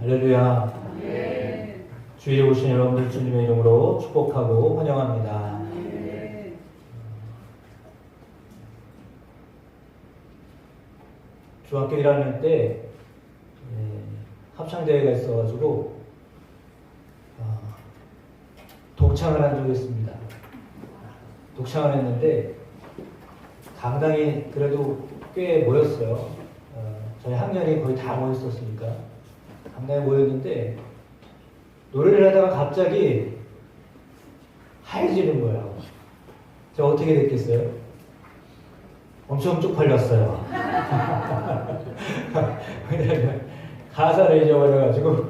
할렐루야. 네. 주일에 오신 여러분들 주님의 이름으로 축복하고 환영합니다. 네. 중학교 1학년 때 합창대회가 있어가지고 독창을 한 적이 있습니다. 독창을 했는데 강당이 그래도 꽤 모였어요. 저희 학년이 거의 다 모였었으니까 강당에 모였는데 노래를 하다가 갑자기 하얘지는 거예요. 제가 어떻게 됐겠어요? 엄청 쪽팔렸어요. 왜냐면 가사를 잊어버려가지고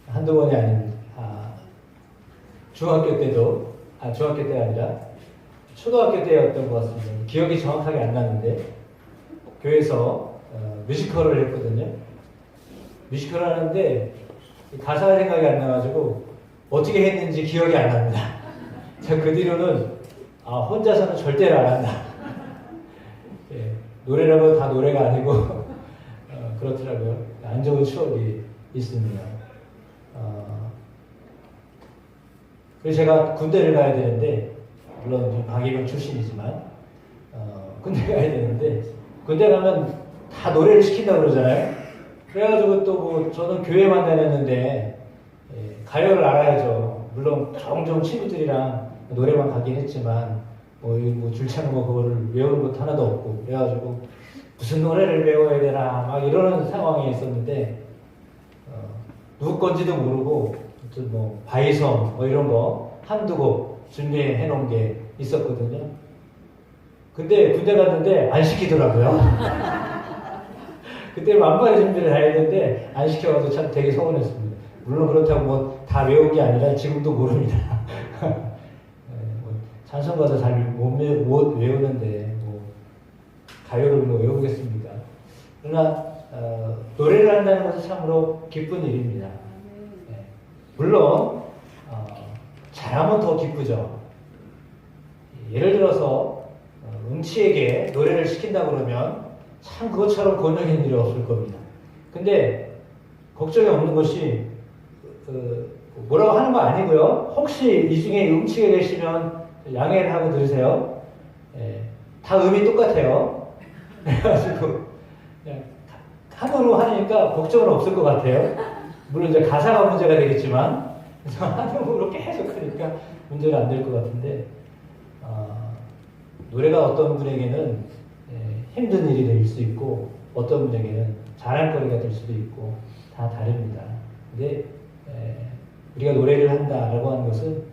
한두 번이 아닙니다. 중학교 때도 중학교 때가 아니라 초등학교 때였던 것 같습니다. 기억이 정확하게 안 나는데 교회에서 뮤지컬을 했거든요. 뮤지컬을 하는데 가사가 생각이 안 나가지고 어떻게 했는지 기억이 안 납니다. 제가 그 뒤로는 혼자서는 절대로 안 한다. 노래라고 다 노래가 아니고 그렇더라고요. 안 좋은 추억이 있습니다. 그래서 제가 군대를 가야 되는데 물론 방위군 출신이지만 군대 가야 되는데 군대 가면 다 노래를 시킨다고 그러잖아요. 그래가지고 또 뭐 저는 교회만 다녔는데 가요를 알아야죠. 물론 종종 친구들이랑 노래방 가긴 했지만 뭐 줄차는 거 그거를 외우는 것도 하나도 없고 그래가지고 무슨 노래를 외워야 되나 막 이러는 상황이 있었는데 누구 건지도 모르고 뭐 바이섬 뭐 이런 거 한두 곡 준비해 놓은 게 있었거든요. 근데 군대 갔는데 안 시키더라고요. 그때 만반의 준비를 다 했는데 안 시켜가지고 참 되게 서운했습니다. 물론 그렇다고 뭐 다 외운 게 아니라 지금도 모릅니다. 찬송가도 잘 못 외우는데 뭐 가요를 뭐 외우겠습니까? 그러나 노래를 한다는 것은 참으로 기쁜 일입니다. 물론 잘하면 더 기쁘죠. 예를 들어서 음치에게 노래를 시킨다 그러면 참 그것처럼 곤욕인 일이 없을 겁니다. 근데 걱정이 없는 것이 뭐라고 하는 거 아니고요. 혹시 이 중에 음치가 계시면 양해를 하고 들으세요. 다 음이 똑같아요. 그래가지고 그냥 한으로 하니까 걱정은 없을 것 같아요. 물론 이제 가사가 문제가 되겠지만 한음으로 계속 하니까 문제는 안 될 것 같은데 노래가 어떤 분에게는 힘든 일이 될 수 있고 어떤 분에게는 자랑거리가 될 수도 있고 다 다릅니다. 근데 우리가 노래를 한다라고 하는 것은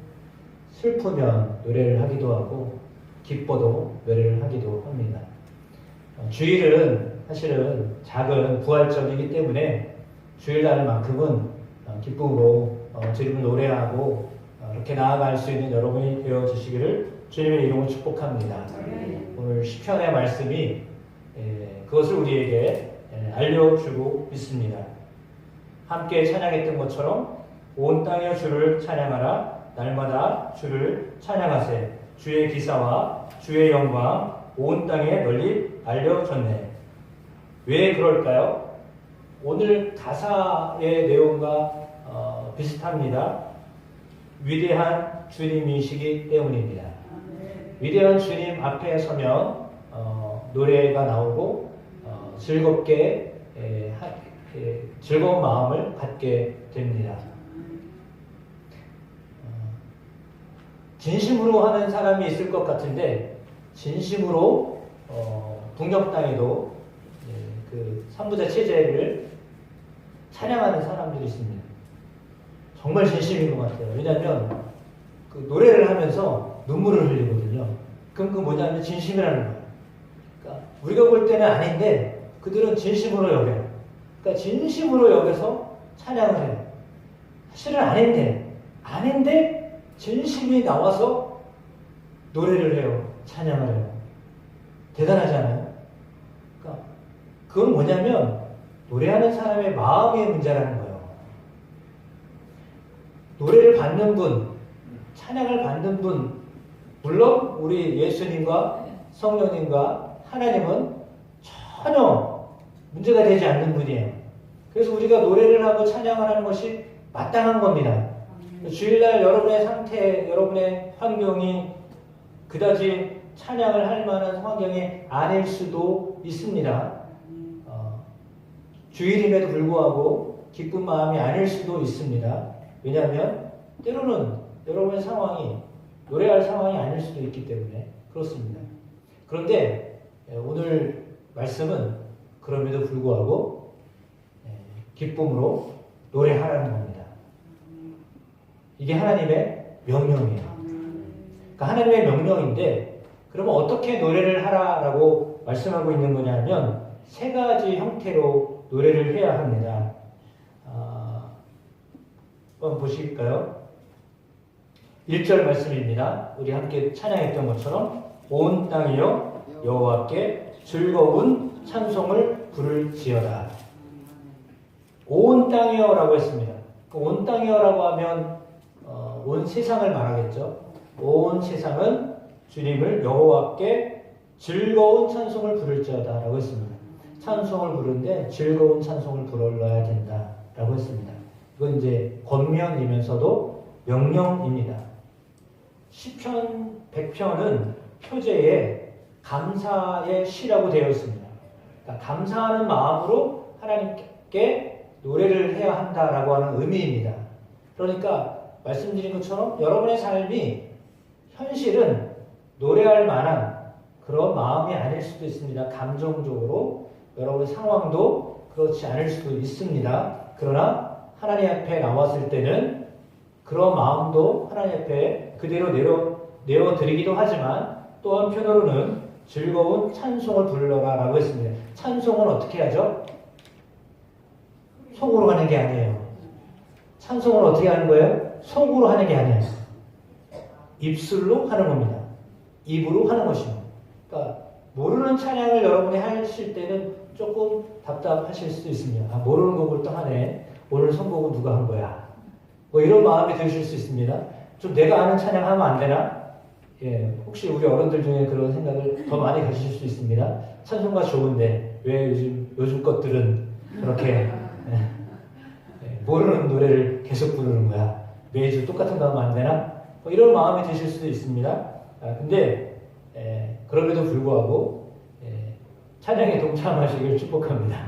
슬프면 노래를 하기도 하고 기뻐도 노래를 하기도 합니다. 주일은 사실은 작은 부활절이기 때문에 주일날만큼은 기쁨으로 주님을 노래하고 이렇게 나아갈 수 있는 여러분이 되어주시기를 주님의 이름으로 축복합니다. 오늘 시편의 말씀이 그것을 우리에게 알려주고 있습니다. 함께 찬양했던 것처럼 온 땅의 주를 찬양하라. 날마다 주를 찬양하세. 주의 기사와 주의 영광 온 땅에 널리 알려졌네. 왜 그럴까요? 오늘 가사의 내용과 비슷합니다. 위대한 주님이시기 때문입니다. 위대한 주님 앞에 서면 노래가 나오고 즐겁게 즐거운 마음을 갖게 됩니다. 진심으로 하는 사람이 있을 것 같은데 진심으로 북녘 땅에도 그 삼부자 체제를 찬양하는 사람들이 있습니다. 정말 진심인 것 같아요. 왜냐하면 그 노래를 하면서 눈물을 흘리거든요. 그럼 그 뭐냐면 진심이라는 거예요. 그러니까 우리가 볼 때는 아닌데 그들은 진심으로 여겨요. 그러니까 진심으로 여겨서 찬양을 해요. 사실은 아닌데 진심이 나와서 노래를 해요. 찬양을 해요. 대단하지 않아요? 그러니까 그건 뭐냐면 노래하는 사람의 마음의 문제라는 거예요. 노래를 받는 분, 찬양을 받는 분, 물론 우리 예수님과 성령님과 하나님은 전혀 문제가 되지 않는 분이에요. 그래서 우리가 노래를 하고 찬양을 하는 것이 마땅한 겁니다. 주일날 여러분의 상태, 여러분의 환경이 그다지 찬양을 할 만한 환경이 아닐 수도 있습니다. 주일임에도 불구하고 기쁜 마음이 아닐 수도 있습니다. 왜냐하면 때로는 여러분의 상황이 노래할 상황이 아닐 수도 있기 때문에 그렇습니다. 그런데 오늘 말씀은 그럼에도 불구하고 기쁨으로 노래하라는 겁니다. 이게 하나님의 명령이에요. 그러니까 하나님의 명령인데 그러면 어떻게 노래를 하라라고 말씀하고 있는 거냐면 세 가지 형태로 노래를 해야 합니다. 한번 보실까요? 1절 말씀입니다. 우리 함께 찬양했던 것처럼 온 땅이여 여호와께 즐거운 찬송을 부를지어다. 온 땅이여라고 했습니다. 온 땅이여라고 하면 온 세상을 말하겠죠. 온 세상은 주님을 여호와께 즐거운 찬송을 부를지어다라고 했습니다. 찬송을 부르는데 즐거운 찬송을 불러야 된다라고 했습니다. 이건 이제 권면이면서도 명령입니다. 시편 100편은 표제에 감사의 시라고 되어 있습니다. 그러니까 감사하는 마음으로 하나님께 노래를 해야 한다라고 하는 의미입니다. 그러니까 말씀드린 것처럼 여러분의 삶이 현실은 노래할 만한 그런 마음이 아닐 수도 있습니다. 감정적으로 여러분의 상황도 그렇지 않을 수도 있습니다. 그러나 하나님 앞에 나왔을 때는 그런 마음도 하나님 앞에 그대로 내어드리기도 하지만 또 한편으로는 즐거운 찬송을 불러라 라고 했습니다. 찬송은 어떻게 하죠? 속으로 하는 게 아니에요. 찬송을 어떻게 하는 거예요? 속으로 하는 게 아니에요. 입술로 하는 겁니다. 입으로 하는 것입니다. 그러니까 모르는 찬양을 여러분이 하실 때는 조금 답답하실 수도 있습니다. 모르는 곡을 또 하네. 오늘 선곡은 누가 한 거야? 뭐 이런 마음이 드실 수 있습니다. 좀 내가 아는 찬양 하면 안 되나? 예, 혹시 우리 어른들 중에 그런 생각을 더 많이 가지실 수 있습니다. 찬송가 좋은데 왜 요즘 것들은 그렇게 모르는 노래를 계속 부르는 거야? 매주 똑같은 거 하면 안 되나? 뭐 이런 마음이 드실 수도 있습니다. 근데 그럼에도 불구하고 찬양에 동참하시길 축복합니다.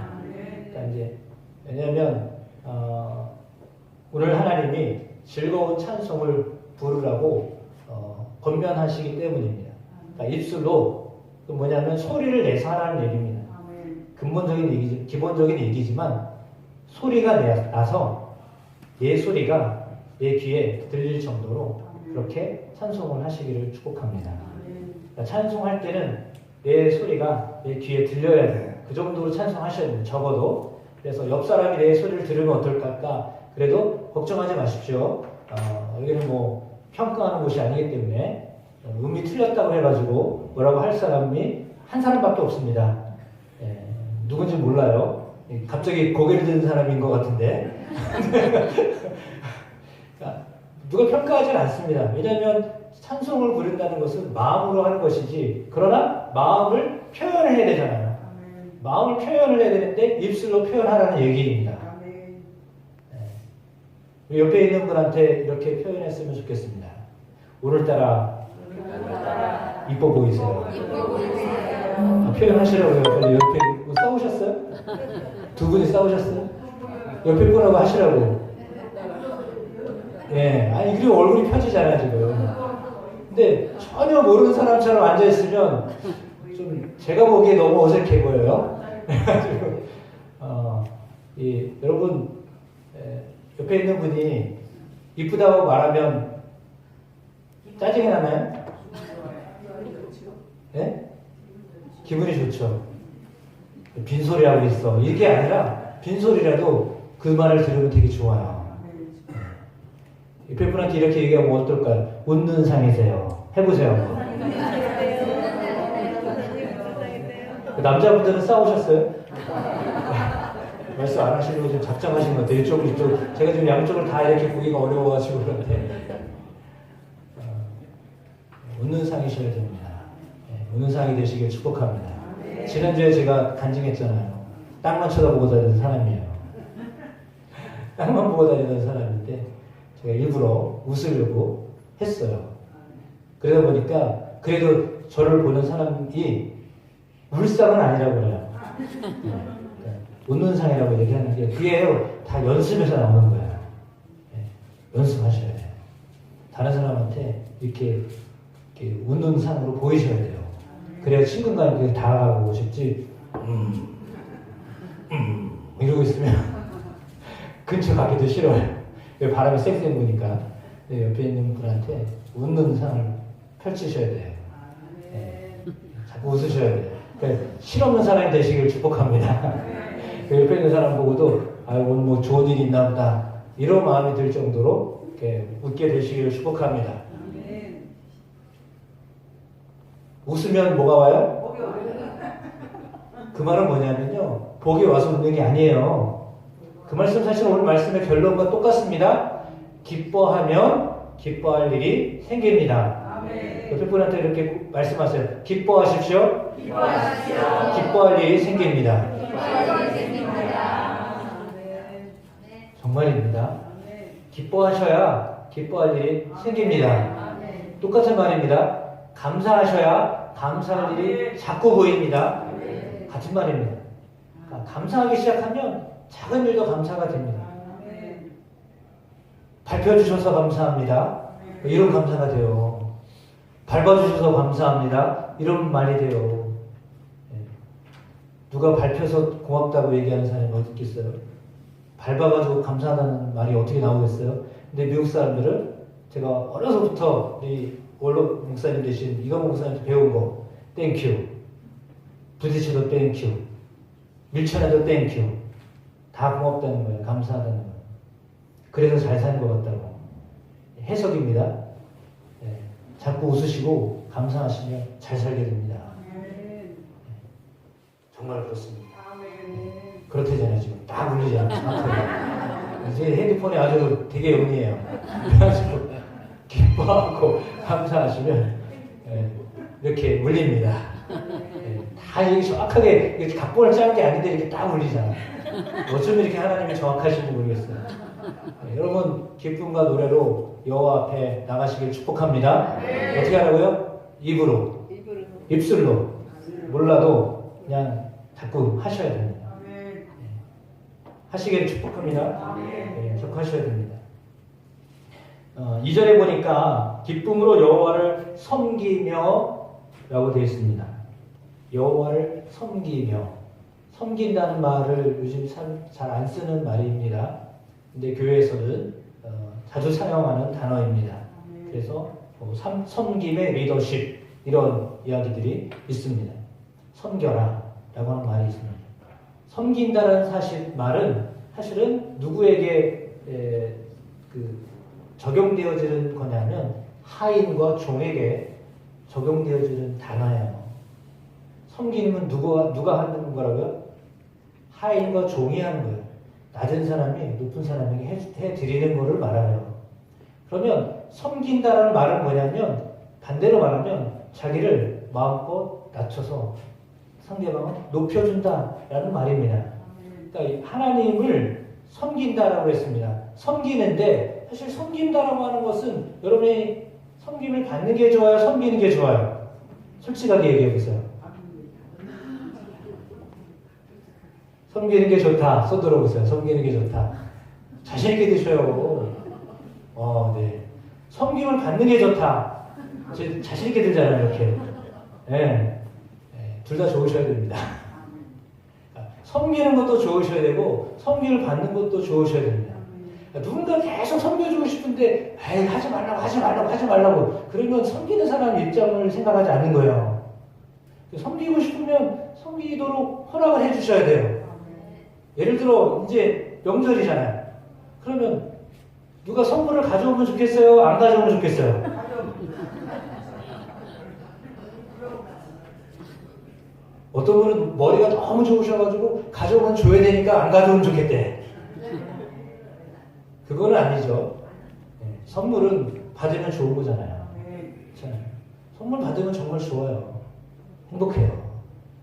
그러니까 이제 왜냐하면 오늘 하나님이 즐거운 찬송을 부르라고 권면하시기 때문입니다. 그러니까 입술로 그 뭐냐면 소리를 내서 하라는 얘기입니다. 기본적인 얘기지만 소리가 나서 내 소리가 내 귀에 들릴 정도로 그렇게 찬송을 하시기를 축복합니다. 그러니까 찬송할 때는 내 소리가 내 귀에 들려야 돼요. 그 정도로 찬송하셔야 돼요. 적어도. 그래서 옆 사람이 내 소리를 들으면 어떨까? 그래도 걱정하지 마십시오. 여기는 뭐 평가하는 곳이 아니기 때문에 음이 틀렸다고 해가지고 뭐라고 할 사람이 한 사람밖에 없습니다. 누군지 몰라요. 갑자기 고개를 드는 사람인 것 같은데 그러니까 누가 평가하지는 않습니다. 왜냐하면 찬송을 부른다는 것은 마음으로 하는 것이지 그러나 마음을 표현을 해야 되잖아요. 마음을 표현을 해야 되는데 입술로 표현하라는 얘기입니다. 옆에 있는 분한테 이렇게 표현했으면 좋겠습니다. 오늘따라 이뻐 보이세요. 표현하시라고요. 옆에 뭐 싸우셨어요? 두 분이 싸우셨어요? 옆에 분하고 하시라고. 아니 그리고 얼굴이 펴지잖아요 지금. 근데 전혀 모르는 사람처럼 앉아 있으면 좀 제가 보기에 너무 어색해 보여요. 그래가지고 여러분. 옆에 있는 분이 이쁘다고 말하면 짜증이 나나요? 네? 기분이 좋죠. 빈소리하고 있어. 이게 아니라 빈소리라도 그 말을 들으면 되게 좋아요. 옆에 분한테 이렇게 얘기하면 어떨까요? 웃는 상이세요. 해보세요. 남자분들은 싸우셨어요? 말씀 안 하시려고 좀 작정하신 것 같아요. 이쪽. 제가 지금 양쪽을 다 이렇게 보기가 어려워가지고 그런데. 웃는 상이셔야 됩니다. 웃는 상이 되시길 축복합니다. 지난주에 제가 간증했잖아요. 땅만 쳐다보고 사는 사람이에요. 땅만 보고 다니던 사람인데 제가 일부러 웃으려고 했어요. 그러다 보니까 그래도 저를 보는 사람이 울상은 아니라고 그래요. 웃는 상이라고 얘기하는 게 그게요 다 연습에서 나오는 거예요. 연습하셔야 돼요. 다른 사람한테 이렇게 웃는 상으로 보이셔야 돼요. 그래야 친근감 있게 다가가고 싶지. 이러고 있으면 근처 가기도 싫어요. 바람이 쌩쌩 부니까 옆에 있는 분한테 웃는 상을 펼치셔야 돼요. 자꾸 웃으셔야 돼요. 그러니까 실없는 사람이 되시길 축복합니다. 옆에 있는 사람 보고도 오늘 뭐 좋은 일이 있나 보다 이런 마음이 들 정도로 이렇게 웃게 되시길 축복합니다. 웃으면 뭐가 와요? 그 말은 뭐냐면요 복이 와서 웃는 게 아니에요. 그 말씀 사실 오늘 말씀의 결론과 똑같습니다. 기뻐하면 기뻐할 일이 생깁니다. 옆에 분한테 이렇게 말씀하세요. 기뻐하십시오. 기뻐할 일이 생깁니다. 정말입니다. 기뻐하셔야 기뻐할 일이 생깁니다. 똑같은 말입니다. 감사하셔야 감사할 일이 자꾸 보입니다. 같은 말입니다. 그러니까 감사하기 시작하면 작은 일도 감사가 됩니다. 발표해주셔서 감사합니다. 이런 감사가 돼요. 밟아주셔서 감사합니다. 이런 말이 돼요. 누가 밟혀서 고맙다고 얘기하는 사람이 어디 있겠어요? 밟아가지고 감사하다는 말이 어떻게 나오겠어요? 근데 미국 사람들은 제가 어려서부터 우리 원로 목사님 되신 이광호 목사님한테 배운 거 땡큐, 부딪혀도 땡큐, 밀쳐내도 땡큐, 다 고맙다는 거예요. 감사하다는 거예요. 그래서 잘 사는 것 같다고. 해석입니다. 자꾸 웃으시고 감사하시면 잘 살게 됩니다. 정말 그렇습니다. 그렇대잖아요. 지금 딱 울리지 않아요. 정확하게. 제 핸드폰이 아주 되게 영리해요. 그래가지고 기뻐하고 감사하시면 이렇게 울립니다. 다 이게 정확하게 이렇게 각본을 짜는 게 아닌데 이렇게 딱 울리잖아요. 어쩜 이렇게 하나님이 정확하신지 모르겠어요. 여러분 기쁨과 노래로 여호와 앞에 나가시길 축복합니다. 어떻게 하라고요? 입으로, 입술로 몰라도 그냥 자꾸 하셔야 됩니다. 하시기를 축복합니다. 자꾸 하셔야 됩니다. 2절에 보니까 기쁨으로 여호와를 섬기며 라고 되어 있습니다. 여호와를 섬기며. 섬긴다는 말을 요즘 잘 안 쓰는 말입니다. 근데 교회에서는 자주 사용하는 단어입니다. 그래서 섬김의 리더십 이런 이야기들이 있습니다. 섬겨라 라고 하는 말이 있습니다. 섬긴다는 말은 사실은 누구에게 적용되어지는 거냐면 하인과 종에게 적용되어지는 단어예요. 섬기는 누가 하는 거라고요? 하인과 종이 하는 거예요. 낮은 사람이 높은 사람에게 해드리는 거를 말하요. 그러면 섬긴다라는 말은 뭐냐면 반대로 말하면 자기를 마음껏 낮춰서 상대방을 높여준다라는 말입니다. 그러니까 하나님을 섬긴다라고 했습니다. 섬기는데 사실 섬긴다라고 하는 것은 여러분이 섬김을 받는 게 좋아요? 섬기는 게 좋아요? 솔직하게 얘기해 보세요. 섬기는 게 좋다. 손 들어보세요. 섬기는 게 좋다. 자신있게 드셔요. 네. 섬김을 받는 게 좋다. 자신있게 들잖아요. 이렇게. 네. 둘 다 좋으셔야 됩니다. 섬기는 것도 좋으셔야 되고 섬김을 받는 것도 좋으셔야 됩니다. 누군가 계속 섬겨주고 싶은데 하지 말라고 그러면 섬기는 사람 입장을 생각하지 않는 거예요. 섬기고 싶으면 섬기도록 허락을 해주셔야 돼요. 예를 들어 이제 명절이잖아요. 그러면 누가 선물을 가져오면 좋겠어요? 안 가져오면 좋겠어요? 어떤 분은 머리가 너무 좋으셔가지고 가져오면 줘야 되니까 안 가져오면 좋겠대. 그거는 아니죠. 선물은 받으면 좋은 거잖아요. 그렇잖아요. 선물 받으면 정말 좋아요. 행복해요.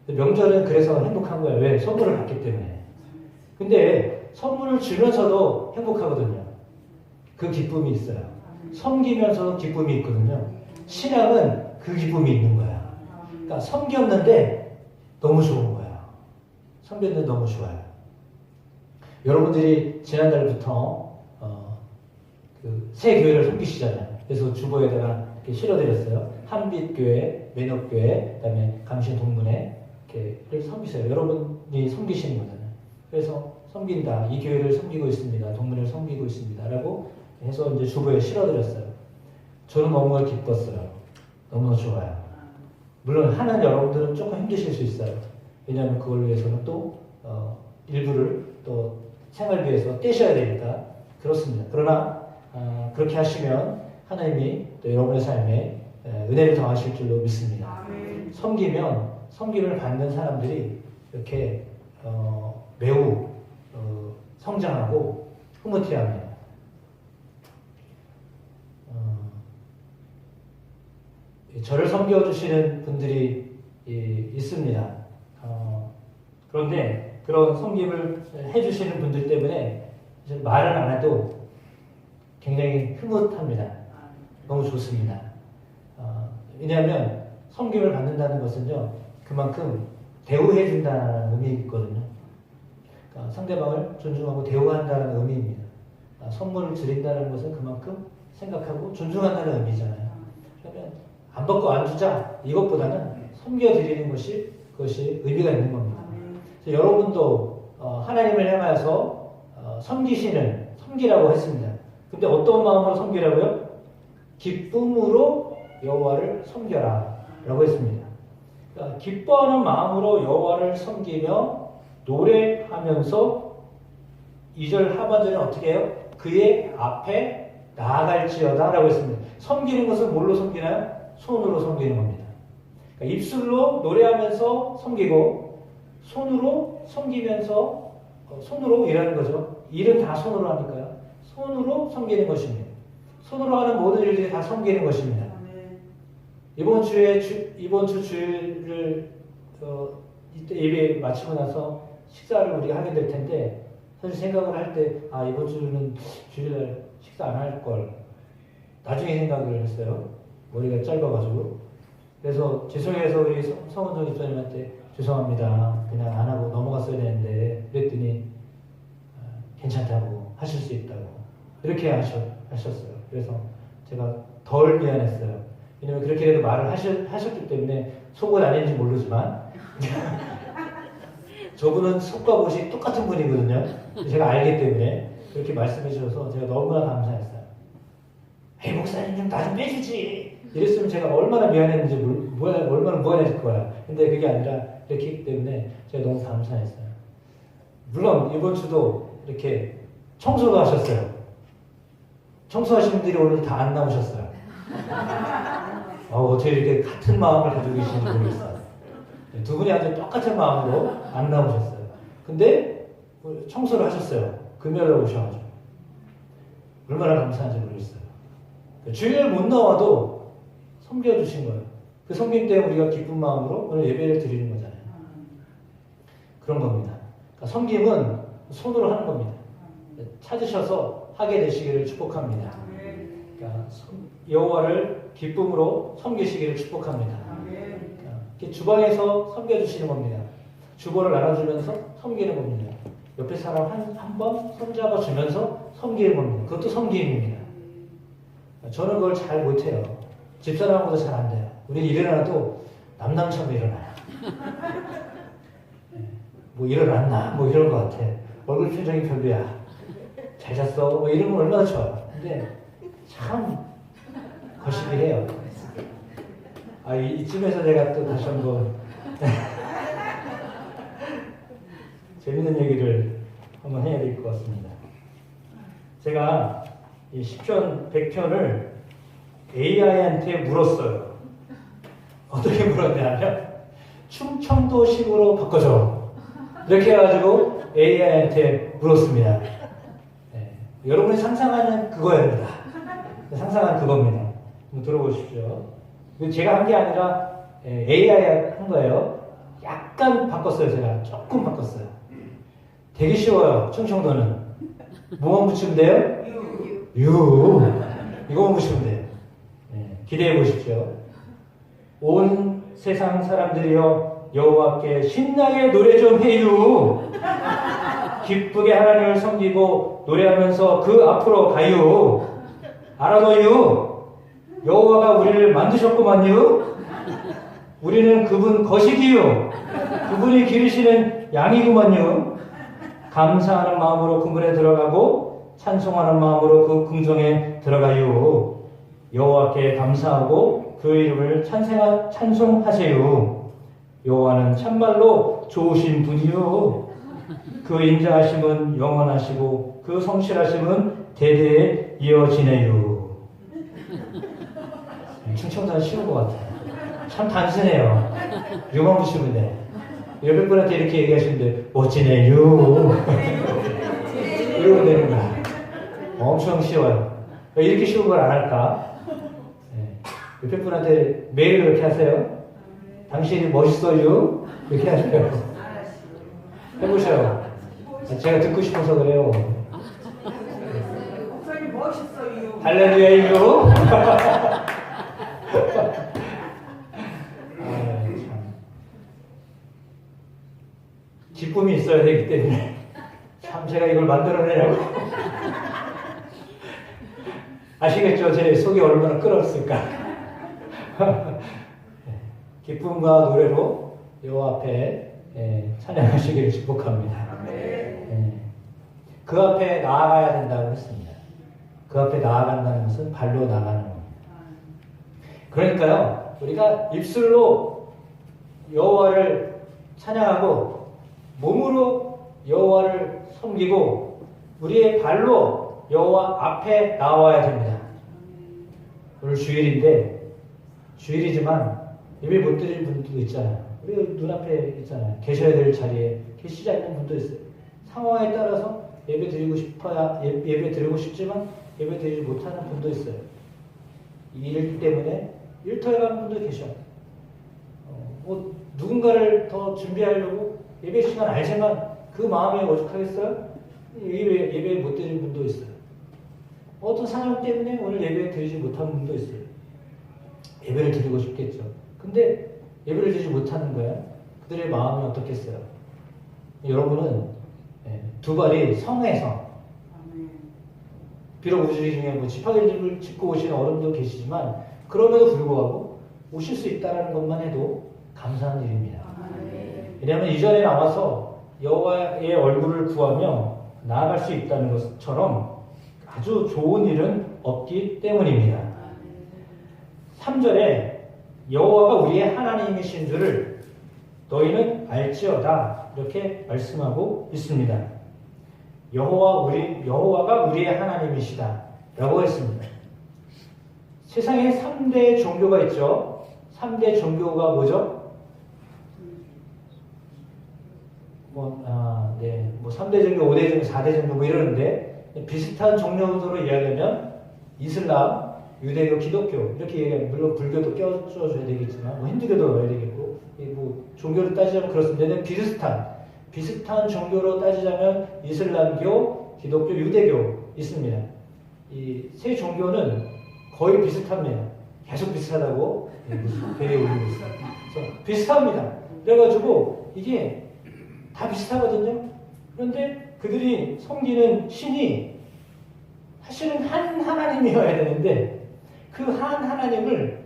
명절은 그래서 행복한 거예요. 왜? 선물을 받기 때문에. 근데 선물을 주면서도 행복하거든요. 그 기쁨이 있어요. 섬기면서 기쁨이 있거든요. 신앙은 그 기쁨이 있는 거야. 그러니까 섬겼는데 너무 좋은 거야. 섬겼는데 너무 좋아요. 여러분들이 지난달부터 새 교회를 섬기시잖아요. 그래서 주보에다가 이렇게 실어드렸어요. 한빛교회, 매너교회, 그다음에 강신 동문회 이렇게 섬기세요. 여러분이 섬기시는 거잖아요. 그래서 섬긴다. 이 교회를 섬기고 있습니다. 동문회를 섬기고 있습니다.라고 해서 이제 주보에 실어드렸어요. 저는 너무 기뻤어요. 너무 좋아요. 물론 하는 여러분들은 조금 힘드실 수 있어요. 왜냐하면 그걸 위해서는 또 일부를 또 생활비에서 떼셔야 되니까 그렇습니다. 그러나 그렇게 하시면 하나님이 또 여러분의 삶에 은혜를 더하실 줄로 믿습니다. 섬기면 섬김을 받는 사람들이 이렇게 매우 성장하고 흐뭇해합니다. 저를 섬겨주시는 분들이 있습니다. 그런데 그런 섬김을 해주시는 분들 때문에 말은 안 해도 굉장히 흐뭇합니다. 너무 좋습니다. 왜냐하면 섬김을 받는다는 것은요, 그만큼 대우해준다는 의미가 있거든요. 그러니까 상대방을 존중하고 대우한다는 의미입니다. 선물을 드린다는 것은 그만큼 생각하고 존중한다는 의미잖아요. 그러면 안 받고 안 주자 이것보다는 섬겨드리는 것이 그것이 의미가 있는 겁니다. 그래서 여러분도 하나님을 향하여서 섬기라고 했습니다. 근데 어떤 마음으로 섬기라고요? 기쁨으로 여호와를 섬겨라 라고 했습니다. 그러니까 기뻐하는 마음으로 여호와를 섬기며 노래하면서 2절 하반절은 어떻게 해요? 그의 앞에 나아갈지어다 라고 했습니다. 섬기는 것은 뭘로 섬기나요? 손으로 섬기는 겁니다. 그러니까 입술로 노래하면서 섬기고 손으로 섬기면서 손으로 일하는 거죠. 일은 다 손으로 하니까요. 손으로 섬기는 것입니다. 손으로 하는 모든 일들이 다 섬기는 것입니다. 이번 주 주일을 이때 예배 마치고 나서 식사를 우리가 하게 될 텐데 사실 생각을 할 때 이번 주는 주일날 식사 안 할 걸 나중에 생각을 했어요. 머리가 짧아가지고. 그래서 죄송해서 우리 성은정 집사님한테 죄송합니다. 그냥 안 하고 넘어갔어야 되는데 그랬더니 괜찮다고 하실 수 있다고 이렇게 하셨어요. 그래서 제가 덜 미안했어요. 왜냐면 그렇게라도 말을 하셨기 때문에 속은 아닌지 모르지만 저분은 속과 못이 똑같은 분이거든요. 제가 알기 때문에 그렇게 말씀해 주셔서 제가 너무나 감사했어요. 에이 목사님 좀 나 좀 빼주지 이랬으면 제가 얼마나 미안했는지 얼마나 무안했을 거야. 근데 그게 아니라 이렇게 했기 때문에 제가 너무 감사했어요. 물론 이번 주도 이렇게 청소도 하셨어요. 청소하신 분들이 오늘 다 안 나오셨어요. 어떻게 이렇게 같은 마음을 가지고 계시는지 모르겠어요. 두 분이 아주 똑같은 마음으로 안 나오셨어요. 근데 청소를 하셨어요. 금요일에 오셔가지고. 얼마나 감사한지 모르겠어요. 주일 못 나와도 섬겨주신 거예요. 그 섬김 때문에 우리가 기쁜 마음으로 오늘 예배를 드리는 거잖아요. 그런 겁니다. 그러니까 섬김은 손으로 하는 겁니다. 찾으셔서 하게 되시기를 축복합니다. 그러니까 여호와를 기쁨으로 섬기시기를 축복합니다. 그러니까 주방에서 섬겨주시는 겁니다. 주보를 나눠주면서 섬기는 겁니다. 옆에 사람 한 번 손잡아 주면서 섬기는 겁니다. 그것도 섬김입니다. 저는 그걸 잘 못해요. 집사람하고도 잘 안 돼요. 우리는 일어나도 남남처럼 일어나요. 뭐 일어났나? 뭐 이런 것 같아. 얼굴 표정이 별로야. 잘 잤어? 뭐 이런 건 얼마나 좋아요. 근데 참 거시기 해요. 이쯤에서 제가 또 다시 한번 재밌는 얘기를 한번 해야 될 것 같습니다. 제가 이 10편, 100편을 AI한테 물었어요. 어떻게 물었냐면 충청도식으로 바꿔줘. 이렇게 해가지고 AI한테 물었습니다. 네. 여러분이 상상하는 그거입니다. 상상한 그겁니다. 한번 들어보십시오. 제가 한 게 아니라 AI가 한 거예요. 약간 바꿨어요. 제가 조금 바꿨어요. 되게 쉬워요. 충청도는. 뭐만 붙이면 돼요? 유. 이거만 붙이면 돼요. 네, 기대해 보십시오. 온 세상 사람들이여 여호와께 신나게 노래 좀 해요. 기쁘게 하나님을 섬기고 노래하면서 그 앞으로 가요. 알아둬요. 여호와가 우리를 만드셨구만요. 우리는 그분 거식이요. 그분이 기르시는 양이구만요. 감사하는 마음으로 그물에 들어가고 찬송하는 마음으로 그 궁정에 들어가요. 여호와께 감사하고 그 이름을 찬송하세요. 여호와는 참말로 좋으신 분이요. 그 인자하심은 영원하시고 그 성실하심은 대대에 이어지네요. 충청도는 쉬운 것 같아요. 참 단순해요. 요만 붙이면 돼. 옆에 분한테 이렇게 얘기하시는데 멋지네요. 이러면 되는 거야. 엄청 쉬워요. 왜 이렇게 쉬운 걸 안 할까? 네. 옆에 분한테 매일 그렇게 하세요. 당신이 멋있어요. 이렇게 하세요. 해보세요. 제가 듣고 싶어서 그래요. 목사님 멋있어요. 할렐루야요. 기쁨이 있어야 되기 때문에 참 제가 이걸 만들어내려고 아시겠죠? 제 속이 얼마나 끓었을까. 기쁨과 노래로 여호와 앞에 찬양하시기를 축복합니다. 그 앞에 나아가야 된다고 했습니다. 그 앞에 나아간다는 것은 발로 나가는 겁니다. 그러니까요, 우리가 입술로 여호와를 찬양하고 몸으로 여호와를 섬기고 우리의 발로 여호와 앞에 나와야 됩니다. 오늘 주일인데 주일이지만 예배 못 드릴 분도 있잖아요. 우리 눈앞에 있잖아요. 계셔야 될 자리에 계시지 않는 분도 있어요. 상황에 따라서 예배 드리고 싶어야 예배 드리고 싶지만 예배 드리지 못하는 분도 있어요. 이 일 때문에 일터에 가는 분도 계셔. 뭐 누군가를 더 준비하려고 예배 시간 알지만 그 마음이 오죽하겠어요? 예배 못 드리는 분도 있어요. 어떤 사정 때문에 오늘 예배 드리지 못하는 분도 있어요. 예배를 드리고 싶겠죠. 근데 예배를 드리지 못하는 거예요. 그들의 마음이 어떻겠어요? 여러분은 두 발이 성에서 비록 우리 중에 뭐 지팡이를 짚고 오시는 어른도 계시지만 그럼에도 불구하고 오실 수 있다는 것만 해도 감사한 일입니다. 왜냐하면 이전에 나와서 여호와의 얼굴을 구하며 나아갈 수 있다는 것처럼 아주 좋은 일은 없기 때문입니다. 3절에 여호와가 우리의 하나님이신 줄을 너희는 알지어다 이렇게 말씀하고 있습니다. 여호와가 우리의 하나님이시다 라고 했습니다. 세상에 3대 종교가 있죠. 3대 종교가 뭐죠? 뭐 3대 종교, 5대 종교, 4대 종교 뭐 이러는데 비슷한 종교로 이야기하면 이슬람, 유대교, 기독교 이렇게 얘기하면 물론 불교도 껴줘야 되겠지만 뭐 힌두교도 넣어야 되겠고 뭐 종교를 따지자면 그렇습니다. 비슷한 종교로 따지자면 이슬람교, 기독교, 유대교 있습니다. 이 세 종교는 거의 비슷합니다. 계속 비슷하다고 배에 올리고 있어요. 그래서 비슷합니다. 그래가지고 이게 다 비슷하거든요. 그런데 그들이 섬기는 신이 사실은 한 하나님이어야 되는데 그 한 하나님을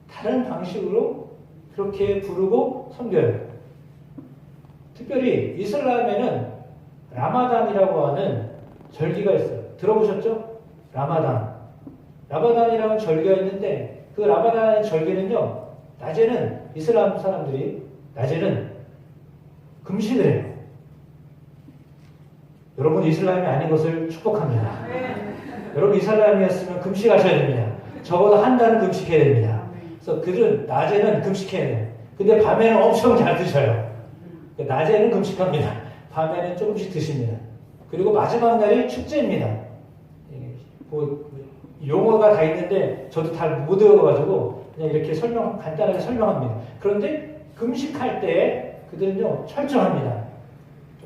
다른 방식으로 그렇게 부르고 섬겨요. 특별히 이슬람에는 라마단이라고 하는 절기가 있어요. 들어보셨죠? 라마단이라는 절기가 있는데 그 라마단의 절기는요. 낮에는 이슬람 사람들이 낮에는 금식을 해요. 여러분 이슬람이 아닌 것을 축복합니다. 여러분 이슬람이었으면 금식하셔야 됩니다. 적어도 한 달은 금식해야 됩니다. 그래서 그들은 낮에는 금식해야 돼요. 근데 밤에는 엄청 잘 드셔요. 낮에는 금식합니다. 밤에는 조금씩 드십니다. 그리고 마지막 날이 축제입니다. 뭐 용어가 다 있는데 저도 잘 못 외워가지고 그냥 이렇게 간단하게 설명합니다. 그런데 금식할 때 그들은요 철저합니다.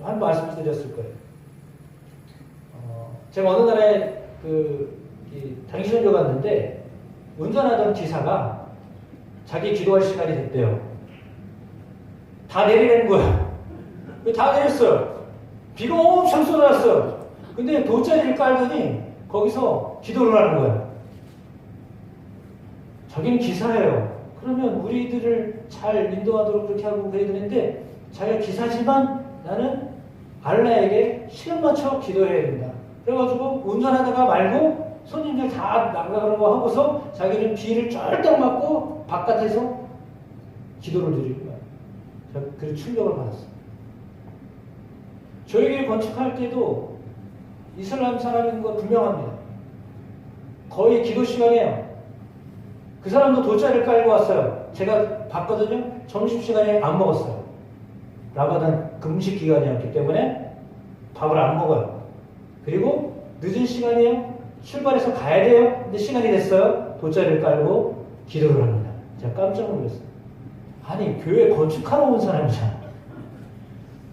한 말씀 드렸을 거예요. 제가 어느 날에 당신을 갔는데 운전하던 기사가 자기 기도할 시간이 됐대요. 다 내리라는 거야. 다 내렸어요. 비가 엄청 쏟아졌어요. 근데 돗자리를 깔더니 거기서 기도를 하는 거야. 자기는 기사예요. 그러면 우리들을 잘 인도하도록 그렇게 하고 그래야 되는데 자기가 기사지만 나는 알라에게 시간 맞춰 기도해야 된다. 그래가지고 운전하다가 말고 손님들 다 나가는 거 하고서 자기는 비를 쫄딱 맞고 바깥에서 기도를 드리는 거야. 그래서 충격을 받았어요. 저에게 건축할 때도 이슬람 사람인 거 분명합니다. 거의 기도 시간이에요. 그 사람도 돗자리를 깔고 왔어요. 제가 봤거든요. 점심시간에 안 먹었어요. 라마단 금식 기간이었기 때문에 밥을 안 먹어요. 그리고 늦은 시간이에요. 출발해서 가야 돼요. 근데 시간이 됐어요. 돗자리를 깔고 기도를 합니다. 제가 깜짝 놀랐어요. 아니, 교회 건축하러 온 사람이잖아.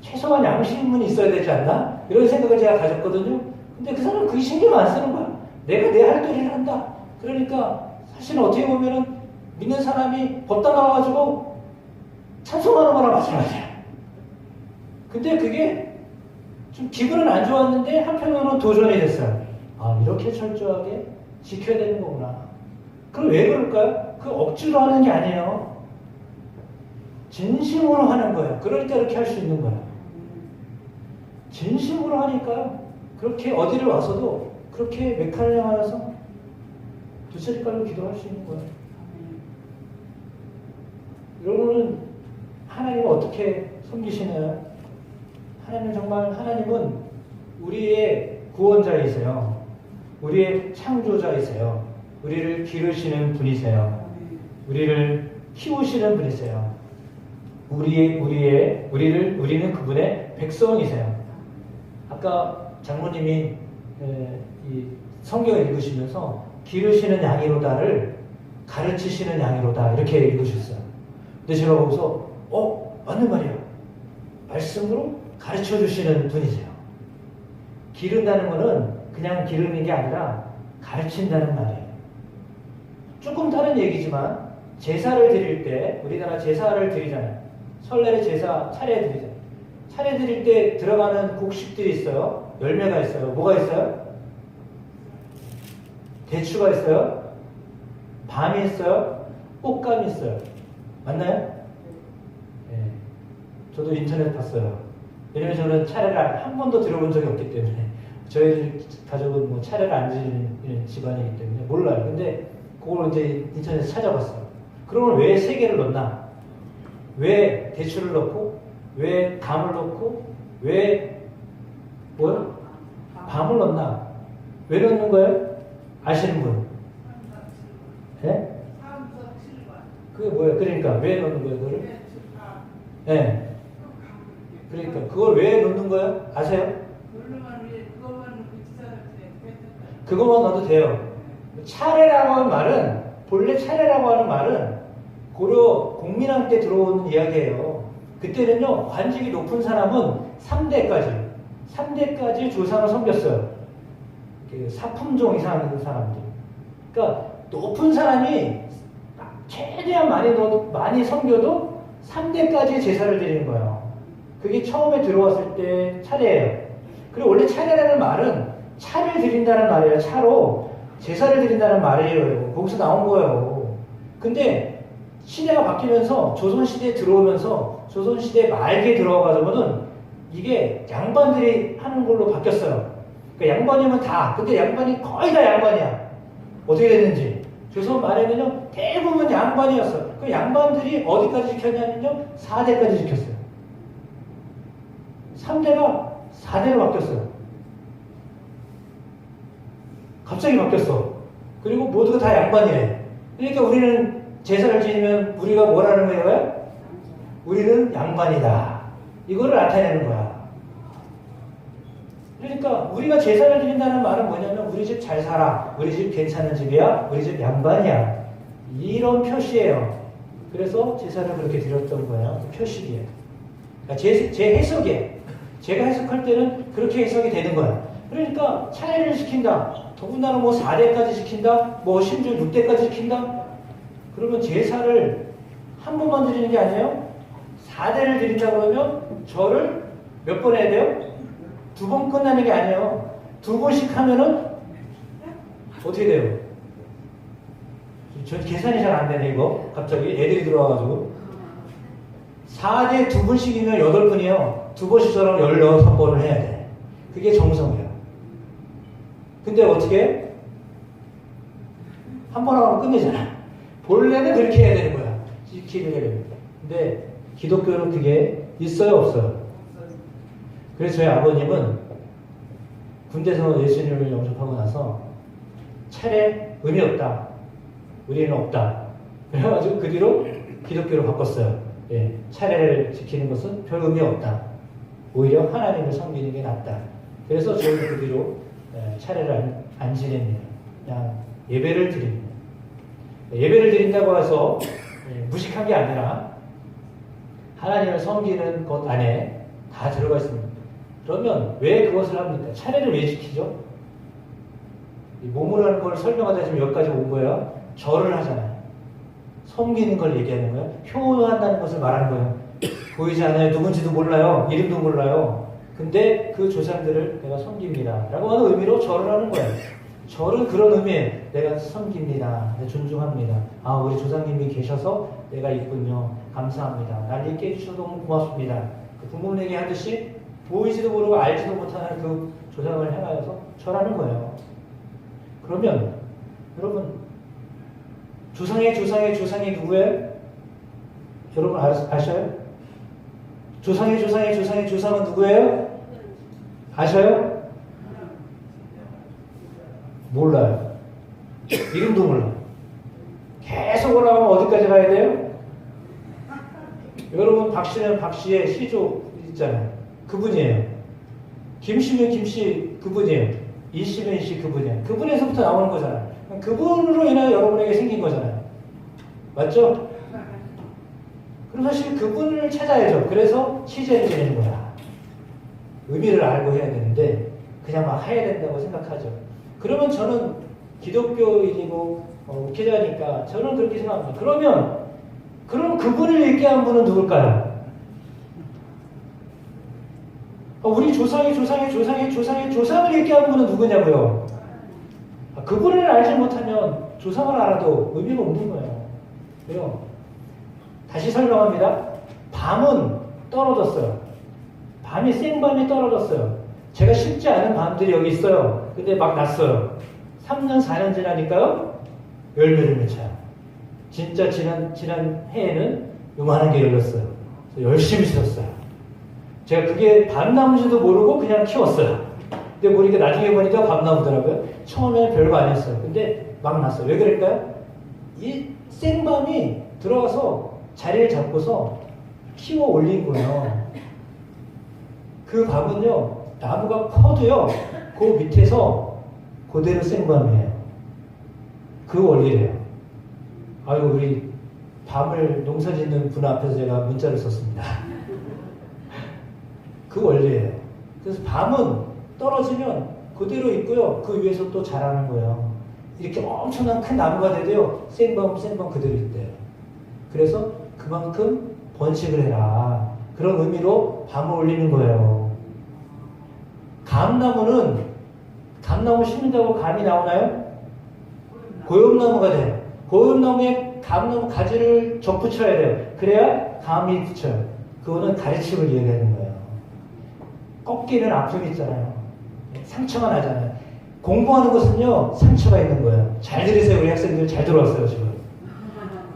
최소한 양심은 있어야 되지 않나? 이런 생각을 제가 가졌거든요. 근데 그 사람은 그게 신경 안 쓰는 거야. 내가 내 할 일을 한다. 그러니까 사실은 어떻게 보면은 믿는 사람이 법당 나와가지고 찬송하는 거랑 마찬가지야. 근데 그게 좀 기분은 안 좋았는데 한편으로는 도전이 됐어요. 아, 이렇게 철저하게 지켜야 되는 거구나. 그럼 왜 그럴까요? 그 억지로 하는 게 아니에요. 진심으로 하는 거예요. 그럴 때 이렇게 할 수 있는 거예요. 진심으로 하니까요. 그렇게 어디를 와서도 그렇게 메카를 향하여서 돗자리 깔고 기도할 수 있는 거예요. 여러분은 하나님을 어떻게 섬기시나요? 하나님은 우리의 구원자이세요. 우리의 창조자이세요. 우리를 기르시는 분이세요. 우리를 키우시는 분이세요. 우리는 그분의 백성이세요. 아까 장로님이 이 성경을 읽으시면서 기르시는 양이로다를 가르치시는 양이로다 이렇게 읽으셨어요. 근데 제가 보고서 맞는 말이야. 말씀으로 가르쳐 주시는 분이세요. 기른다는 거는 그냥 기르는 게 아니라 가르친다는 말이에요. 조금 다른 얘기지만 제사를 드릴 때 우리나라 제사를 드리잖아요. 설날에 제사 차례 드리잖아요. 차례 드릴 때 들어가는 곡식들이 있어요. 열매가 있어요. 뭐가 있어요? 대추가 있어요. 밤이 있어요. 꽃감이 있어요. 맞나요? 네. 저도 인터넷 봤어요. 왜냐면 저는 차례를 한 번도 들어본 적이 없기 때문에 저희 가족은 뭐 차례를 안 지내는 집안이기 때문에 몰라요. 근데 그걸 이제 인터넷에서 찾아봤어요. 그러면 왜 세 개를 넣나? 왜 대추를 넣고 왜 감을 넣고 왜 뭐요? 밤을 넣나? 왜 넣는 거예요? 아시는 분? 예? 그게 뭐예요? 그러니까 왜 넣는 거예요? 그거를? 예. 그러니까 그걸 왜 넣는 거예요? 아세요? 그것만 넣어도 돼요. 차례라고 하는 말은 본래 차례라고 하는 말은 고려 공민왕 때 들어온 이야기예요. 그때는요 관직이 높은 사람은 3대까지 조상을 섬겼어요. 사품종 이상인 사람들. 그러니까 높은 사람이 최대한 많이 섬겨도 3대까지 제사를 드리는 거예요. 그게 처음에 들어왔을 때 차례예요. 그리고 원래 차례라는 말은 차를 드린다는 말이에요. 차로 제사를 드린다는 말이에요. 거기서 나온 거예요. 근데 시대가 바뀌면서 조선시대에 들어오면서 조선시대 말기에 들어와가지고는 이게 양반들이 하는 걸로 바뀌었어요. 그러니까 양반이면 다. 근데 양반이 거의 다 양반이야. 어떻게 됐는지. 조선 말에는요 대부분 양반이었어요. 그 양반들이 어디까지 지켰냐면요 4대까지 지켰어요. 3대가 4대로 바뀌었어요. 갑자기 바뀌었어. 그리고 모두가 다 양반이래. 그러니까 우리는 제사를 지내면 우리가 뭐라는 거예요? 우리는 양반이다. 이거를 나타내는 거야. 그러니까 우리가 제사를 드린다는 말은 뭐냐면 우리 집 잘 살아. 우리 집 괜찮은 집이야. 우리 집 양반이야. 이런 표시예요. 그래서 제사를 그렇게 드렸던 거예요. 표식이에요. 그러니까 제 해석이에요. 제가 해석할 때는 그렇게 해석이 되는 거야. 그러니까 차례를 시킨다. 더군다나 뭐 4대까지 시킨다. 뭐 심지어 6대까지 시킨다. 그러면 제사를 한 번만 드리는 게 아니에요. 4대를 드린다 그러면 절을 몇 번 해야 돼요? 2번 끝나는 게 아니에요. 2번씩 하면은 어떻게 돼요? 저 계산이 잘 안 되네 이거. 갑자기 애들이 들어와가지고 4대 2번씩이면 8번이에요. 2번씩 저랑 16번을 해야 돼. 그게 정성이에요. 근데 어떻게 해? 한 번 하고 끝내잖아. 본래는 그렇게 해야 되는 거야. 지키는 게. 근데 기독교는 그게 있어요, 없어요? 그래서 저희 아버님은 군대에서 예수님을 영접하고 나서 차례 의미 없다. 우리는 없다. 그래가지고 그 뒤로 기독교로 바꿨어요. 예, 차례를 지키는 것은 별 의미 없다. 오히려 하나님을 섬기는 게 낫다. 그래서 저희는 그 뒤로 차례를 안 지냅니다. 그냥 예배를 드립니다. 예배를 드린다고 해서 무식한 게 아니라 하나님을 섬기는 것 안에 다 들어가 있습니다. 그러면 왜 그것을 합니까? 차례를 왜 지키죠? 몸으로 하는 걸 설명하다 지금 여기까지 온 거예요. 절을 하잖아요. 섬기는 걸 얘기하는 거예요. 효도한다는 것을 말하는 거예요. 보이지 않아요. 누군지도 몰라요. 이름도 몰라요. 근데 그 조상들을 내가 섬깁니다. 라고 하는 의미로 절을 하는 거예요. 절은 그런 의미예요. 내가 섬깁니다. 내가 존중합니다. 아, 우리 조상님이 계셔서 내가 있군요. 감사합니다. 날 있게 해주셔서 너무 고맙습니다. 그 부모님에게 하듯이 보이지도 모르고 알지도 못하는 그 조상을 향하여서 절하는 거예요. 그러면 여러분 조상의 누구예요? 여러분 아셔요? 조상의 조상은 누구예요? 아셔요? 몰라요. 이름도 몰라. 계속 올라가면 어디까지 가야 돼요? 여러분 박씨는 박씨의 시조 있잖아요. 그분이에요. 김씨면 김씨 그분이에요. 이씨면 이씨 그분이에요. 그분에서부터 나오는 거잖아요. 그분으로 인하여 여러분에게 생긴 거잖아요. 맞죠? 그럼 사실 그분을 찾아야죠. 그래서 시제를 지내는 거야. 의미를 알고 해야 되는데 그냥 막 해야 된다고 생각하죠. 그러면 저는 기독교인이고 목회자니까 저는 그렇게 생각합니다. 그럼 그분을 얘기한 분은 누굴까요? 우리 조상의 조상을 얘기한 분은 누구냐고요? 그분을 알지 못하면 조상을 알아도 의미가 없는 거예요. 왜요? 다시 설명합니다. 밤은 떨어졌어요. 밤이 생밤이 떨어졌어요. 제가 쉽지 않은 밤들이 여기 있어요. 근데 막 났어요. 3년 4년 지나니까요 열매를 맺혀요. 진짜 지난 해에는 요만한 게 열렸어요. 그래서 열심히 키웠어요. 제가 그게 밤나무인지도 모르고 그냥 키웠어요. 근데 보니까 나중에 보니까 밤나무더라고요. 처음에는 별거 아니었어요. 근데 막 났어요. 왜 그럴까요? 이 생밤이 들어가서 자리를 잡고서 키워 올린 거예요. 그 밤은요, 나무가 커도요, 그 밑에서 그대로 생밤이에요. 그 원리래요. 아유, 우리 밤을 농사 짓는 분 앞에서 제가 문자를 썼습니다. 그 원리예요. 그래서 밤은 떨어지면 그대로 있고요. 그 위에서 또 자라는 거예요. 이렇게 엄청난 큰 나무가 돼도요. 생밤 그대로 있대요. 그래서 그만큼 번식을 해라. 그런 의미로 밤을 올리는 거예요. 감나무 심는다고 감이 나오나요? 고엽나무가 돼요. 고엽나무에 감나무 가지를 접붙여야 돼요. 그래야 감이 붙여요. 그거는 가르침을 이야기하는 거예요. 꺾이는 아픔이 있잖아요. 상처가 나잖아요. 공부하는 것은요, 상처가 있는 거예요. 잘 들으세요. 우리 학생들 잘 들어왔어요, 지금.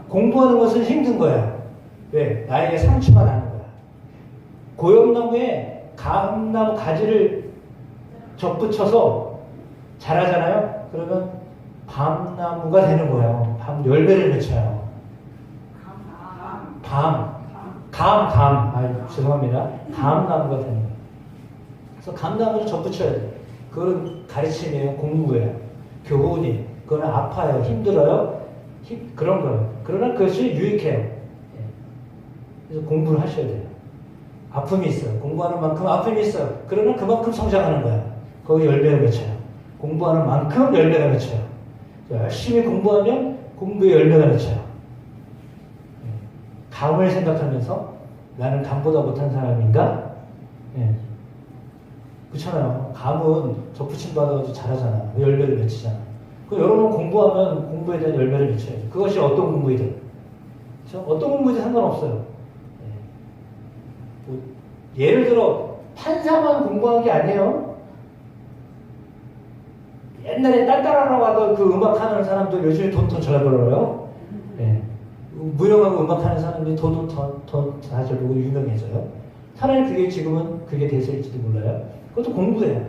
공부하는 것은 힘든 거야. 왜? 나에게 상처가 나는 거야. 고엽나무에 감나무 가지를 접붙여서 자라잖아요. 그러면 밤나무가 되는 거예요. 밤 열매를 맺혀요. 죄송합니다. 감나무가 되는 거예요. 그래서 감나무를 접붙여야 돼요. 그건 가르침이에요. 공부예요. 교훈이. 그거는 아파요. 힘들어요. 그런 거예요. 그러나 그것이 유익해요. 그래서 공부를 하셔야 돼요. 아픔이 있어요. 공부하는 만큼 아픔이 있어요. 그러나 그만큼 성장하는 거예요. 거기 열매가 맺혀요. 공부하는 만큼 열매가 맺혀요. 열심히 공부하면 공부에 열매가 맺혀요. 감을 생각하면서 나는 감보다 못한 사람인가? 예. 그렇잖아요. 감은 접붙임 받아가지고 잘하잖아. 열매를 맺히잖아. 그 여러분 공부하면 공부에 대한 열매를 맺혀야죠. 그것이 어떤 공부이든. 그렇죠? 어떤 공부이든 상관없어요. 예. 뭐 예를 들어 판사만 공부한 게 아니에요. 옛날에 딸딸하라고 하던 그 음악하는 사람들 요즘에 돈 더 잘 벌어요. 예. 무용하고 음악하는 사람들이 돈 다 잘 벌고 유명해져요. 차라리 그게 지금은 그게 대세일지도 몰라요. 그것도 공부예요.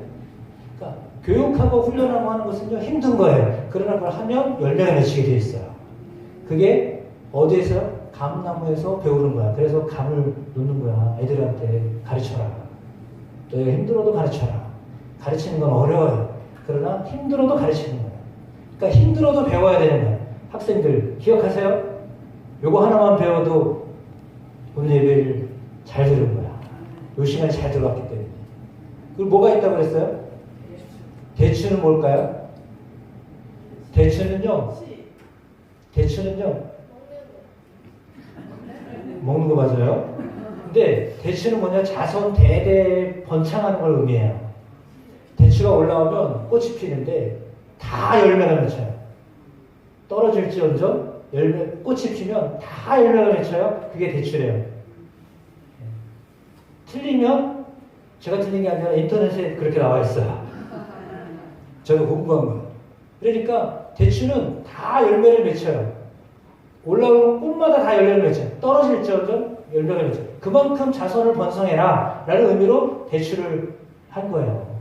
그러니까 교육하고 훈련하고 하는 것은요 힘든 거예요. 그러나 그걸 하면 열매가 맺히게 돼 있어요. 그게 어디에서? 감나무에서 배우는 거야. 그래서 감을 놓는 거야. 애들한테 가르쳐라. 너희가 힘들어도 가르쳐라. 가르치는 건 어려워요. 그러나 힘들어도 가르치는 거야. 그러니까 힘들어도 배워야 되는 거야. 학생들 기억하세요? 요거 하나만 배워도 오늘 예배를 잘 들은 거야. 요 시간에 잘 들어왔기 때문에. 그리고 뭐가 있다고 그랬어요? 대추는 뭘까요? 대추는요 먹는 거 맞아요. 근데 대추는 뭐냐? 자손 대대 번창하는 걸 의미해요. 대추가 올라오면 꽃이 피는데 다 열매가 맺혀요. 떨어질지언정 꽃이 피면 다 열매가 맺혀요. 그게 대추래요. 틀리면 제가 틀린 게 아니라 인터넷에 그렇게 나와 있어요. 제가 공부한 거예요. 그러니까 대추는 다 열매를 맺혀요. 올라오는 꽃마다 다 열매를 맺혀요. 떨어질지언정 열매가 맺혀요. 그만큼 자손을 번성해라 라는 의미로 대추를 한 거예요.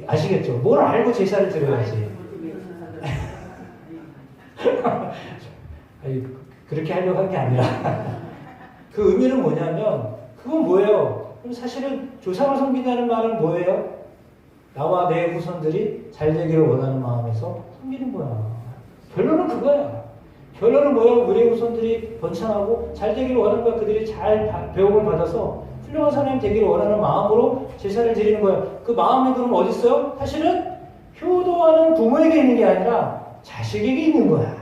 아시겠죠? 뭘 알고 제사를 드려야지. 아니, 그렇게 하려고 한 게 아니라 그 의미는 뭐냐면 그건 뭐예요? 그럼 사실은 조상을 섬긴다는 말은 뭐예요? 나와 내 후손들이 잘 되기를 원하는 마음에서 섬기는 거야. 결론은 그거야. 결론은 뭐예요? 우리 후손들이 번창하고 잘 되기를 원하는 거야. 그들이 잘 배움을 받아서 훌륭한 사람이 되기를 원하는 마음으로 제사를 드리는 거야. 그 마음이 그럼 어디 있어요? 사실은 효도하는 부모에게 있는 게 아니라 자식에게 있는 거야.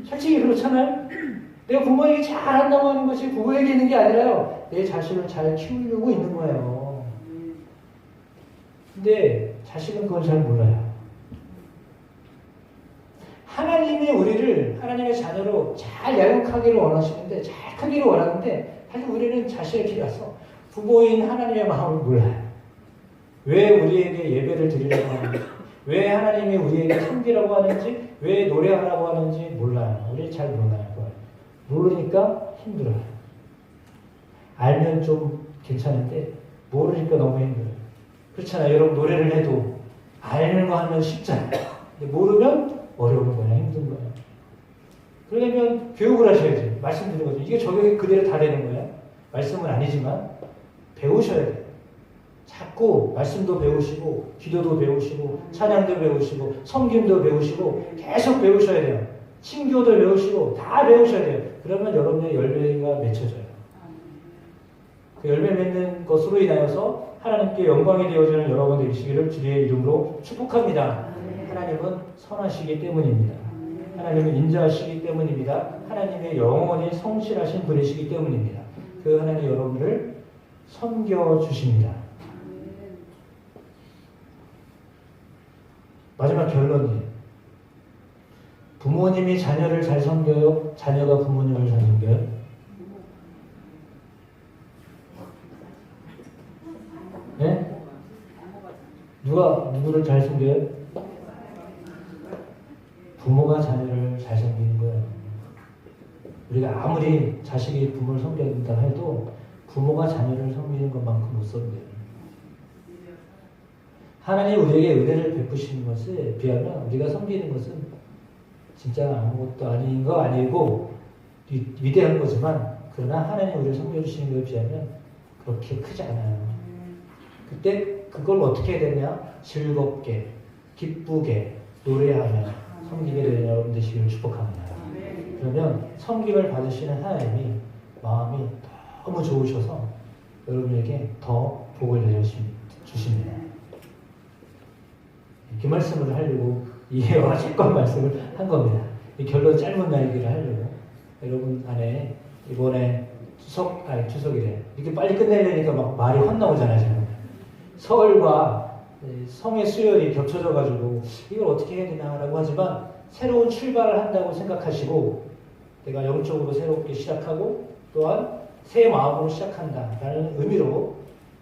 솔직히 그렇잖아요? 내가 부모에게 잘한다고 하는 것이 부모에게 있는 게 아니라요. 내 자식을 잘 키우려고 있는 거예요. 근데 자식은 그걸 잘 몰라요. 하나님이 우리를 하나님의 자녀로 잘 양육하기를 원하시는데 잘 크기를 원하는데 사실 우리는 자식의 길이라서 부모인 하나님의 마음을 몰라요. 왜 우리에게 예배를 드리려고 하는지, 왜 하나님이 우리에게 섬기라고 하는지, 왜 노래하라고 하는지 몰라요. 우리 잘 몰라요. 모르니까 힘들어요. 알면 좀 괜찮은데 모르니까 너무 힘들어요. 그렇잖아요. 여러분 노래를 해도 알는 거 하면 쉽잖아요. 근데 모르면 어려운 거야. 힘든 거야. 그러려면 교육을 하셔야지. 말씀드린 거죠. 이게 적용이 그대로 다 되는 거예요. 말씀은 아니지만 배우셔야 돼요. 자꾸 말씀도 배우시고 기도도 배우시고 찬양도 배우시고 섬김도 배우시고 계속 배우셔야 돼요. 신교도 배우시고 다 배우셔야 돼요. 그러면 여러분의 열매가 맺혀져요. 그 열매 맺는 것으로 인하여서 하나님께 영광이 되어지는 여러분 되시기를 주의 이름으로 축복합니다. 하나님은 선하시기 때문입니다. 하나님은 인자하시기 때문입니다. 하나님의 영원히 성실하신 분이시기 때문입니다. 그 하나님 여러분을 섬겨주십니다. 마지막 결론이 부모님이 자녀를 잘 섬겨요? 자녀가 부모님을 잘 섬겨요? 네? 누가 누구를 잘 섬겨요? 부모가 자녀를 잘 섬기는 거예요. 우리가 아무리 자식이 부모를 섬긴다 해도 부모가 자녀를 섬기는 것만큼 못 섬겨요. 하나님 우리에게 은혜를 베푸시는 것에 비하면 우리가 섬기는 것은 진짜 아무것도 아닌 거 아니고 위대한 거지만 그러나 하나님 우리를 섬겨주시는 것에 비하면 그렇게 크지 않아요. 그때 그걸 어떻게 해야 되냐? 즐겁게 기쁘게 노래하며 섬기게 되는 여러분 되시기를 축복합니다. 그러면 섬김을 받으시는 하나님이 마음이 너무 좋으셔서 여러분에게 더 복을 내려주십니다. 그 말씀을 하려고 이해와 채권 말씀을 한 겁니다. 이 결론 짧은 날기를 하려고 여러분 안에 이번에 추석이래. 이렇게 빨리 끝내려니까 막 말이 헛나오잖아요. 지금. 설과 성의 수요일이 겹쳐져가지고 이걸 어떻게 해야 되나라고 하지만 새로운 출발을 한다고 생각하시고 내가 영적으로 새롭게 시작하고 또한 새 마음으로 시작한다라는 의미로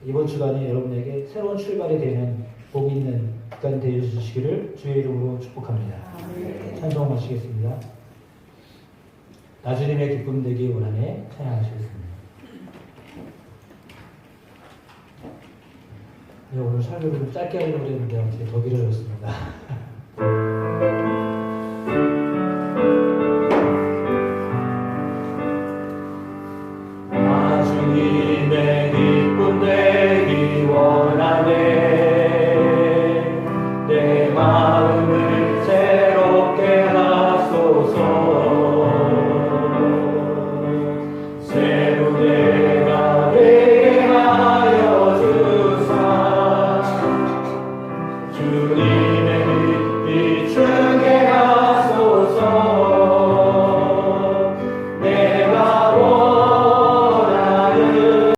이번 주간에 여러분에게 새로운 출발이 되는 복 있는 주간 되어주시기를 주의 이름으로 축복합니다. 찬송하시겠습니다. 나주님의 기쁨 되기 원하네 찬양하시겠습니다. 오늘 설교를 좀 짧게 하려고 했는데 어떻게 더 길어졌습니다.